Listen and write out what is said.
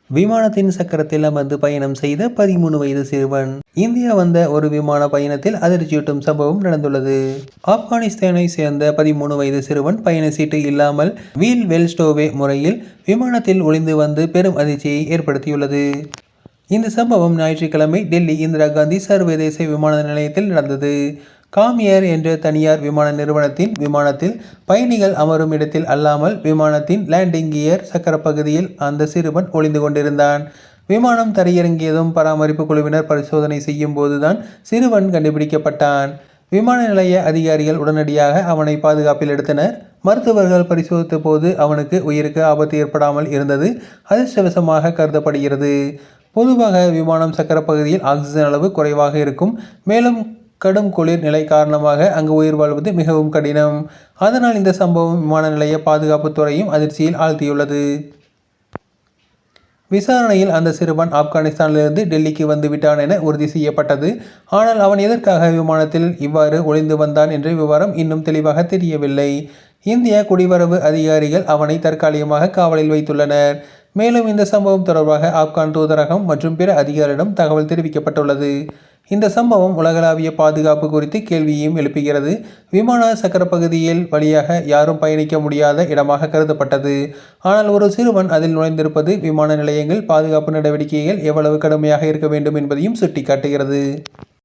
விமானத்தின் சக்கரத்தில் அமர்ந்து பயணம் செய்த 13 வயது சிறுவன். இந்தியா வந்த ஒரு விமான பயணத்தில் அதிர்ச்சியூட்டும் சம்பவம் நடந்துள்ளது. ஆப்கானிஸ்தானை சேர்ந்த 13 வயது சிறுவன் பயண சீட்டு இல்லாமல் வீல் வெல்ஸ்டோவே முறையில் விமானத்தில் ஒளிந்து வந்து பெரும் அதிர்ச்சியை ஏற்படுத்தியுள்ளது. இந்த சம்பவம் ஞாயிற்றுக்கிழமை டெல்லி இந்திரா காந்தி சர்வதேச விமான நிலையத்தில் நடந்தது. காமியர் என்ற தனியார் விமான நிறுவனத்தின் விமானத்தில் பயணிகள் அமரும் இடத்தில் அல்லாமல் விமானத்தின் லேண்டிங் கியர் சக்கர பகுதியில் அந்த சிறுவன் ஒளிந்து கொண்டிருந்தான். விமானம் தரையிறங்கியதும் பராமரிப்பு குழுவினர் பரிசோதனை செய்யும் போதுதான் சிறுவன் கண்டுபிடிக்கப்பட்டான். விமான நிலைய அதிகாரிகள் உடனடியாக அவனை பாதுகாப்பில் எடுத்தனர். மருத்துவர்கள் பரிசோதித்த போது அவனுக்கு உயிருக்கு ஆபத்து ஏற்படாமல் இருந்தது அதிர்ஷ்டவசமாக கருதப்படுகிறது. பொதுவாக விமானம் சக்கர பகுதியில் ஆக்சிஜன் அளவு குறைவாக இருக்கும். மேலும் கடும் குளிர் நிலை காரணமாக அங்கு உயிர் வாழ்வது மிகவும் கடினம். அதனால் இந்த சம்பவம் விமான நிலைய பாதுகாப்புத்துறையும் அதிர்ச்சியில் ஆழ்த்தியுள்ளது. விசாரணையில் அந்த சிறுவன் ஆப்கானிஸ்தானிலிருந்து டெல்லிக்கு வந்து விட்டான் என உறுதி செய்யப்பட்டது. ஆனால் அவன் எதற்காக விமானத்தில் இவ்வாறு ஒளிந்து வந்தான் என்ற விவரம் இன்னும் தெளிவாக தெரியவில்லை. இந்திய குடிவரவு அதிகாரிகள் அவனை தற்காலிகமாக காவலில் வைத்துள்ளனர். மேலும் இந்த சம்பவம் தொடர்பாக ஆப்கான் தூதரகம் மற்றும் பிற அதிகாரிகளிடம் தகவல் தெரிவிக்கப்பட்டுள்ளது. இந்த சம்பவம் உலகளாவிய பாதுகாப்பு குறித்து கேள்வியையும் எழுப்புகிறது. விமான சக்கர பகுதியில் வழியாக யாரும் பயணிக்க முடியாத இடமாக கருதப்பட்டது. ஆனால் ஒரு சிறுவன் அதில் நுழைந்திருப்பது விமான நிலையங்கள் பாதுகாப்பு நடவடிக்கைகள் எவ்வளவு கடுமையாக இருக்க வேண்டும் என்பதையும் சுட்டிக்காட்டுகிறது.